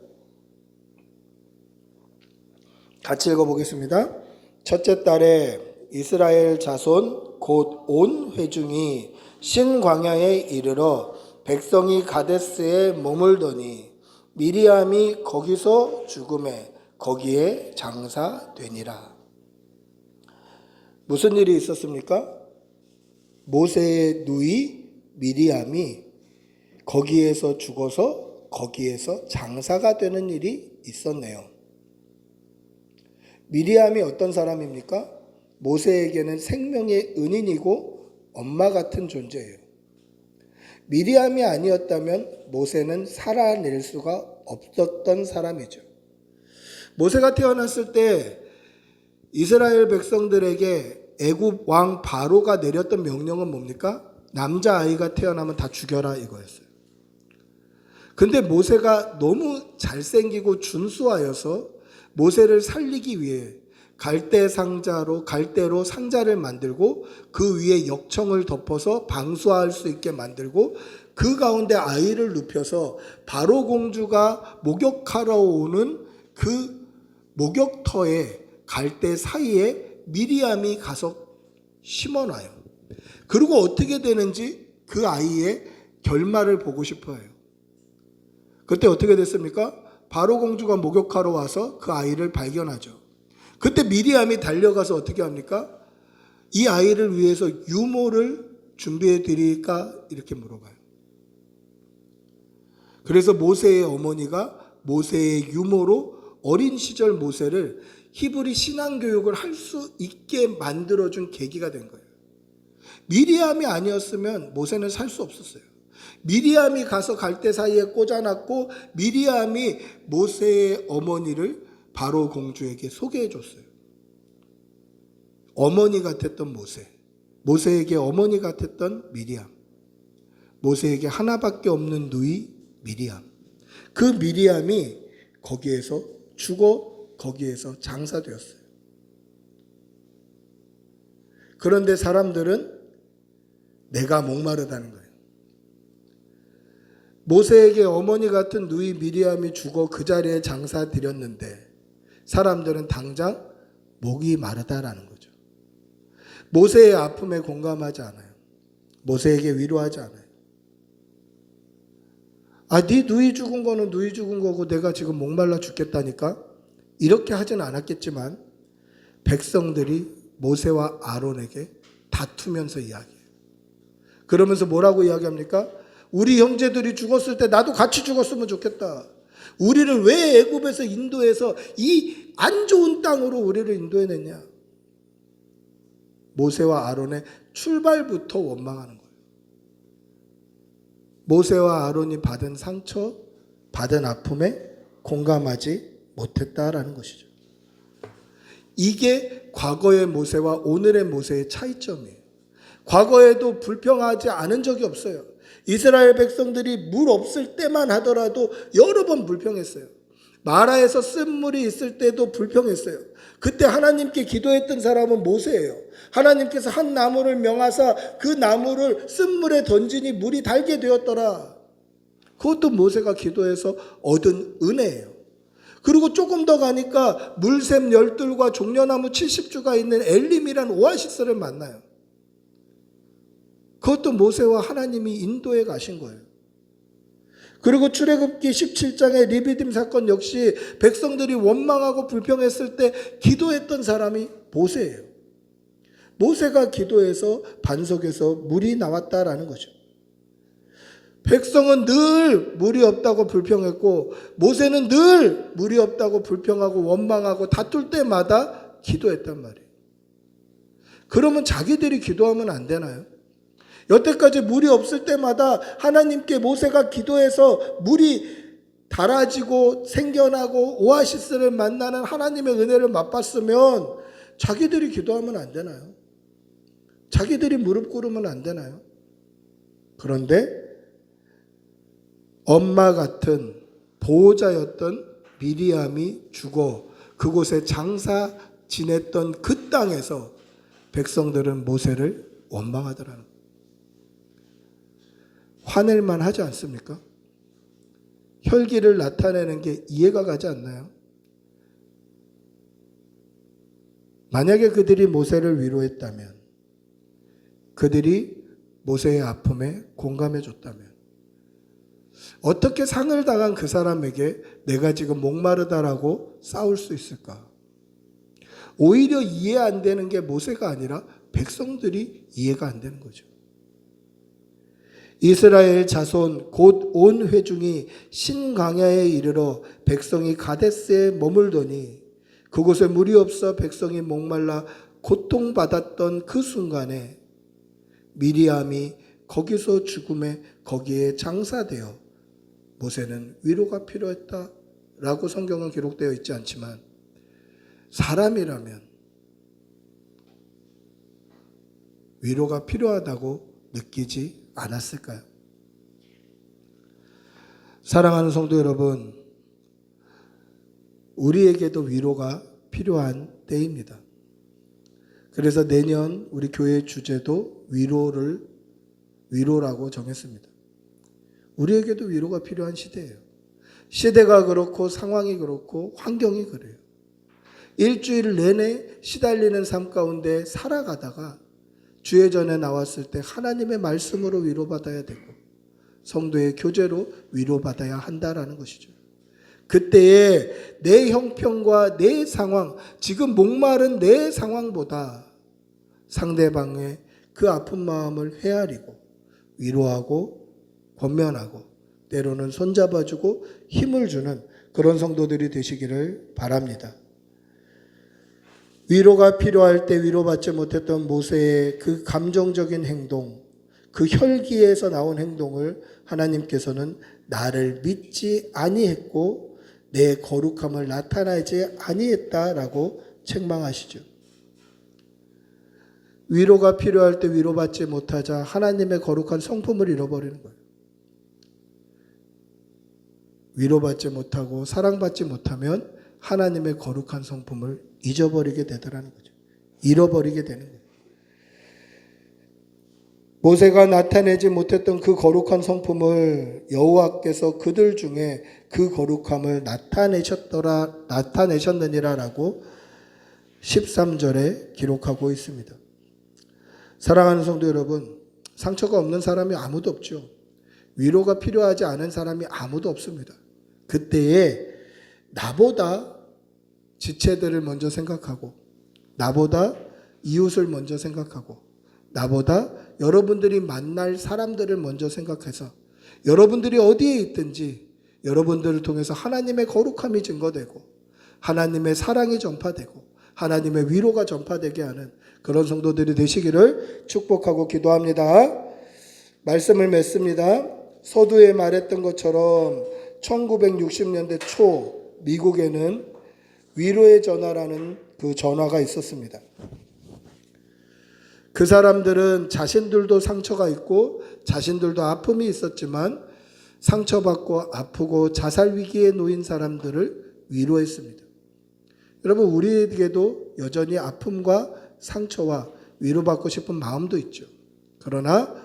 같이 읽어보겠습니다. 첫째 달에 이스라엘 자손 곧 온 회중이 신광야에 이르러 백성이 가데스에 머물더니 미리암이 거기서 죽음에 거기에 장사되니라. 무슨 일이 있었습니까? 모세의 누이 미리암이 거기에서 죽어서 거기에서 장사가 되는 일이 있었네요. 미리암이 어떤 사람입니까? 모세에게는 생명의 은인이고 엄마 같은 존재예요. 미리암이 아니었다면 모세는 살아낼 수가 없었던 사람이죠. 모세가 태어났을 때 이스라엘 백성들에게 애굽 왕 바로가 내렸던 명령은 뭡니까? 남자아이가 태어나면 다 죽여라 이거였어요. 근데 모세가 너무 잘생기고 준수하여서 모세를 살리기 위해 갈대로 상자를 만들고 그 위에 역청을 덮어서 방수할 수 있게 만들고 그 가운데 아이를 눕혀서 바로 공주가 목욕하러 오는 그 목욕터에 갈대 사이에 미리암이 가서 심어놔요. 그리고 어떻게 되는지 그 아이의 결말을 보고 싶어요. 그때 어떻게 됐습니까? 바로 공주가 목욕하러 와서 그 아이를 발견하죠. 그때 미리암이 달려가서 어떻게 합니까? 이 아이를 위해서 유모를 준비해 드릴까? 이렇게 물어봐요. 그래서 모세의 어머니가 모세의 유모로 어린 시절 모세를 히브리 신앙교육을 할 수 있게 만들어준 계기가 된 거예요. 미리암이 아니었으면 모세는 살 수 없었어요. 미리암이 가서 갈대 사이에 꽂아놨고 미리암이 모세의 어머니를 바로 공주에게 소개해 줬어요. 어머니 같았던 모세, 모세에게 어머니 같았던 미리암, 모세에게 하나밖에 없는 누이 미리암. 그 미리암이 거기에서 죽어 거기에서 장사되었어요. 그런데 사람들은 내가 목마르다는 거예요. 모세에게 어머니 같은 누이 미리암이 죽어 그 자리에 장사드렸는데 사람들은 당장 목이 마르다라는 거죠. 모세의 아픔에 공감하지 않아요. 모세에게 위로하지 않아요. 네 누이 죽은 거는 누이 죽은 거고 내가 지금 목말라 죽겠다니까? 이렇게 하진 않았겠지만 백성들이 모세와 아론에게 다투면서 이야기해요. 그러면서 뭐라고 이야기합니까? 우리 형제들이 죽었을 때 나도 같이 죽었으면 좋겠다. 우리를 왜 애굽에서 인도해서 이 안 좋은 땅으로 우리를 인도해냈냐? 모세와 아론의 출발부터 원망하는 거예요. 모세와 아론이 받은 상처, 받은 아픔에 공감하지 못했다라는 것이죠. 이게 과거의 모세와 오늘의 모세의 차이점이에요. 과거에도 불평하지 않은 적이 없어요. 이스라엘 백성들이 물 없을 때만 하더라도 여러 번 불평했어요. 마라에서 쓴물이 있을 때도 불평했어요. 그때 하나님께 기도했던 사람은 모세예요. 하나님께서 한 나무를 명하사 그 나무를 쓴물에 던지니 물이 달게 되었더라. 그것도 모세가 기도해서 얻은 은혜예요. 그리고 조금 더 가니까 물샘 12과 종려나무 70주가 있는 엘림이라는 오아시스를 만나요. 그것도 모세와 하나님이 인도해 가신 거예요. 그리고 출애굽기 17장의 리비딤 사건 역시 백성들이 원망하고 불평했을 때 기도했던 사람이 모세예요. 모세가 기도해서 반석에서 물이 나왔다라는 거죠. 백성은 늘 물이 없다고 불평했고 모세는 늘 물이 없다고 불평하고 원망하고 다툴 때마다 기도했단 말이에요. 그러면 자기들이 기도하면 안 되나요? 여태까지 물이 없을 때마다 하나님께 모세가 기도해서 물이 달아지고 생겨나고 오아시스를 만나는 하나님의 은혜를 맛봤으면 자기들이 기도하면 안 되나요? 자기들이 무릎 꿇으면 안 되나요? 그런데 엄마 같은 보호자였던 미리암이 죽어 그곳에 장사 지냈던 그 땅에서 백성들은 모세를 원망하더라는 거예요. 화낼만 하지 않습니까? 혈기를 나타내는 게 이해가 가지 않나요? 만약에 그들이 모세를 위로했다면, 그들이 모세의 아픔에 공감해 줬다면, 어떻게 상을 당한 그 사람에게 내가 지금 목마르다라고 싸울 수 있을까? 오히려 이해 안 되는 게 모세가 아니라 백성들이 이해가 안 되는 거죠. 이스라엘 자손 곧 온 회중이 신광야에 이르러 백성이 가데스에 머물더니 그곳에 물이 없어 백성이 목말라 고통받았던 그 순간에 미리암이 거기서 죽음에 거기에 장사되어 모세는 위로가 필요했다라고 성경은 기록되어 있지 않지만 사람이라면 위로가 필요하다고 느끼지 않았을까요? 사랑하는 성도 여러분, 우리에게도 위로가 필요한 때입니다. 그래서 내년 우리 교회 주제도 위로라고 정했습니다. 우리에게도 위로가 필요한 시대예요. 시대가 그렇고 상황이 그렇고 환경이 그래요. 일주일 내내 시달리는 삶 가운데 살아가다가 주의 전에 나왔을 때 하나님의 말씀으로 위로받아야 되고 성도의 교제로 위로받아야 한다라는 것이죠. 그때에 내 형편과 내 상황, 지금 목마른 내 상황보다 상대방의 그 아픈 마음을 헤아리고 위로하고 권면하고 때로는 손잡아주고 힘을 주는 그런 성도들이 되시기를 바랍니다. 위로가 필요할 때 위로받지 못했던 모세의 그 감정적인 행동, 그 혈기에서 나온 행동을 하나님께서는 나를 믿지 아니했고 내 거룩함을 나타내지 아니했다라고 책망하시죠. 위로가 필요할 때 위로받지 못하자 하나님의 거룩한 성품을 잃어버리는 거예요. 위로받지 못하고 사랑받지 못하면 하나님의 거룩한 성품을 잊어버리게 되더라는 거죠. 잃어버리게 되는 거예요. 모세가 나타내지 못했던 그 거룩한 성품을 여호와께서 그들 중에 그 거룩함을 나타내셨느니라라고 13절에 기록하고 있습니다. 사랑하는 성도 여러분, 상처가 없는 사람이 아무도 없죠. 위로가 필요하지 않은 사람이 아무도 없습니다. 그때에 나보다 지체들을 먼저 생각하고 나보다 이웃을 먼저 생각하고 나보다 여러분들이 만날 사람들을 먼저 생각해서 여러분들이 어디에 있든지 여러분들을 통해서 하나님의 거룩함이 증거되고 하나님의 사랑이 전파되고 하나님의 위로가 전파되게 하는 그런 성도들이 되시기를 축복하고 기도합니다. 말씀을 맺습니다. 서두에 말했던 것처럼 1960년대 초 미국에는 위로의 전화라는 그 전화가 있었습니다. 그 사람들은 자신들도 상처가 있고 자신들도 아픔이 있었지만 상처받고 아프고 자살 위기에 놓인 사람들을 위로했습니다. 여러분, 우리에게도 여전히 아픔과 상처와 위로받고 싶은 마음도 있죠. 그러나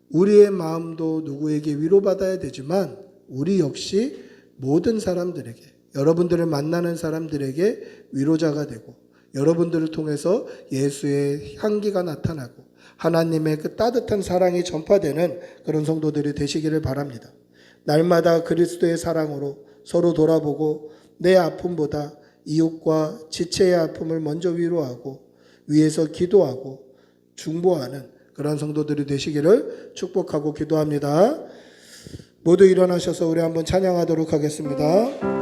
우리의 마음도 누구에게 위로받아야 되지만 우리 역시 모든 사람들에게, 여러분들을 만나는 사람들에게 위로자가 되고 여러분들을 통해서 예수의 향기가 나타나고 하나님의 그 따뜻한 사랑이 전파되는 그런 성도들이 되시기를 바랍니다. 날마다 그리스도의 사랑으로 서로 돌아보고 내 아픔보다 이웃과 지체의 아픔을 먼저 위로하고 위에서 기도하고 중보하는 그런 성도들이 되시기를 축복하고 기도합니다. 모두 일어나셔서 우리 한번 찬양하도록 하겠습니다.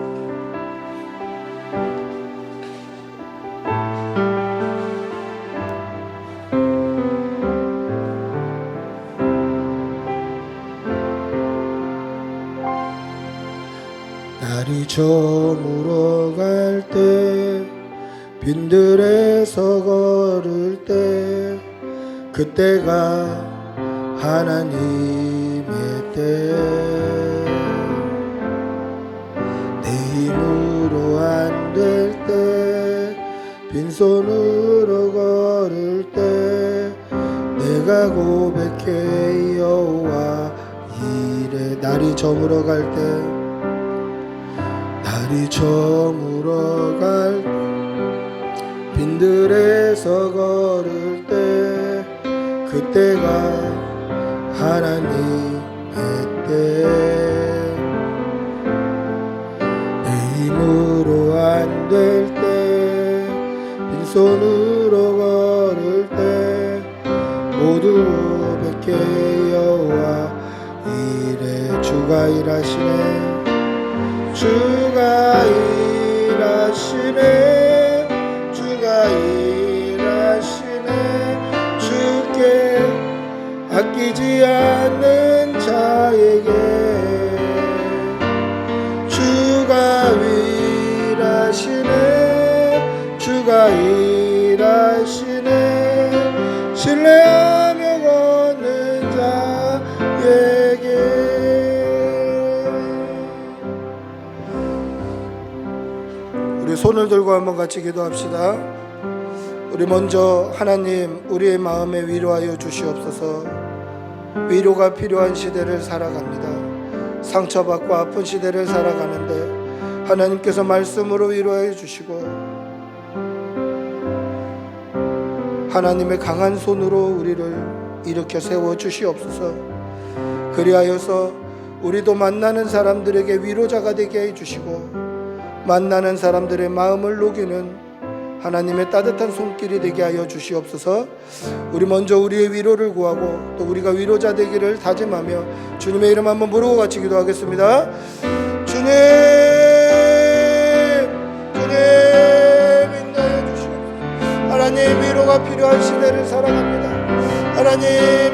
저물어 갈 때 빈들에서 걸을 때 그때가 하나님의 때 내 힘으로 안 될 때 빈손으로 걸을 때 내가 고백해 여호와 이래 날이 저물어 갈 때 날이 저물어 갈 때 빈들에서 걸을 때 그때가 하나님의 때 내 힘으로 안 될 때 빈손으로 걸을 때 모두 고백해 여호와 이래 주가 일하시네 주가 일하시네 주가 일하시네 주께 아끼지 않는 자에게 주가 일하시네 주가 일하시네 신뢰하며 걷는 자에게 우리 손을 들고 한번 같이 기도합시다. 우리 먼저 하나님 우리의 마음에 위로하여 주시옵소서. 위로가 필요한 시대를 살아갑니다. 상처받고 아픈 시대를 살아가는데 하나님께서 말씀으로 위로해 주시고 하나님의 강한 손으로 우리를 일으켜 세워 주시옵소서. 그리하여서 우리도 만나는 사람들에게 위로자가 되게 해 주시고 만나는 사람들의 마음을 녹이는 하나님의 따뜻한 손길이 되게 하여 주시옵소서. 우리 먼저 우리의 위로를 구하고 또 우리가 위로자 되기를 다짐하며 주님의 이름 한번 부르고 같이 기도하겠습니다. 주님 인도하여 주시옵소서. 하나님 위로가 필요한 시대를 살아갑니다. 하나님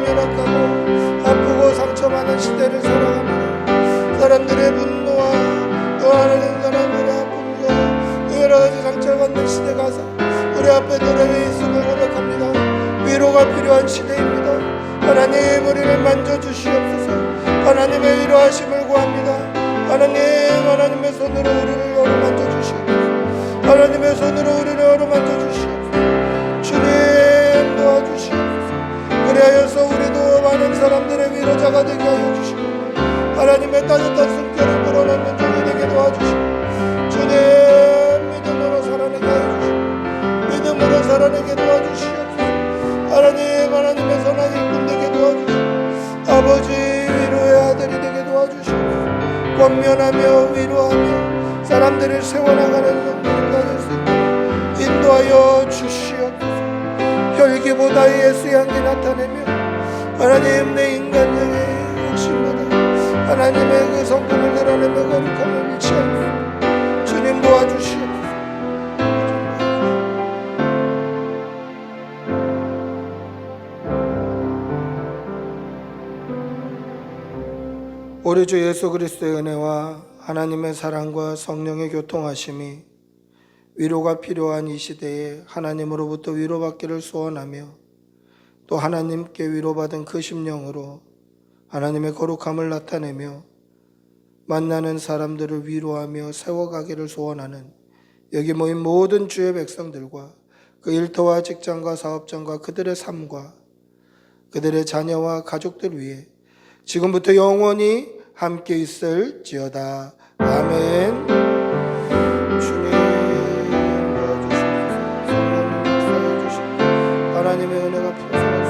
연약하고 아프고 상처 많은 시대를 살아갑니다. 사람들의 분노와 또 하나님 사람들의 아픔과 여러가지 상처받는 시대 가서 우리 앞에 노래의 있음을 고백합니다. 위로가 필요한 시대입니다. 하나님 우리를 만져주시옵소서. 하나님의 위로하심을 구합니다. 하나님의 손으로 우리를 어루만져 주시옵소서. 하나님의 손으로 우리를 어루만져 주시옵소서. 주님 도와주시옵소서. 그리하여서 우리도 많은 사람들의 위로자가 되게 하여 주시고 하나님의 따뜻한 숨결을 불어넣는 종이 되게 도와주시고 주님 믿음으로 살아내게 하여 주시고 믿음으로 살아내게 도와주시옵소서. 하나님의 선한 일꾼 되게 도와주시고 아버지 위로의 아들이 되게 도와주시옵소서. 권면하며 위로하며 사람들을 세워나가는 성도를 가질 수 있도록 인도하여 주시옵소서. 혈기보다 예수의 향기 나타내며 하나님 내 인간적인 욕심보다 하나님의 그 성품을 드러내며 거룩함을 일치하옵소서. 주님 도와주시옵소서. 우리 주 예수 그리스도의 은혜와 하나님의 사랑과 성령의 교통하심이 위로가 필요한 이 시대에 하나님으로부터 위로받기를 소원하며 또 하나님께 위로받은 그 심령으로 하나님의 거룩함을 나타내며 만나는 사람들을 위로하며 세워가기를 소원하는 여기 모인 모든 주의 백성들과 그 일터와 직장과 사업장과 그들의 삶과 그들의 자녀와 가족들 위해 지금부터 영원히 함께 있을지어다. 아멘. 주님 도와주시옵소서. 성령님 역사해 주시옵소서. 하나님의 은혜가 풍성하게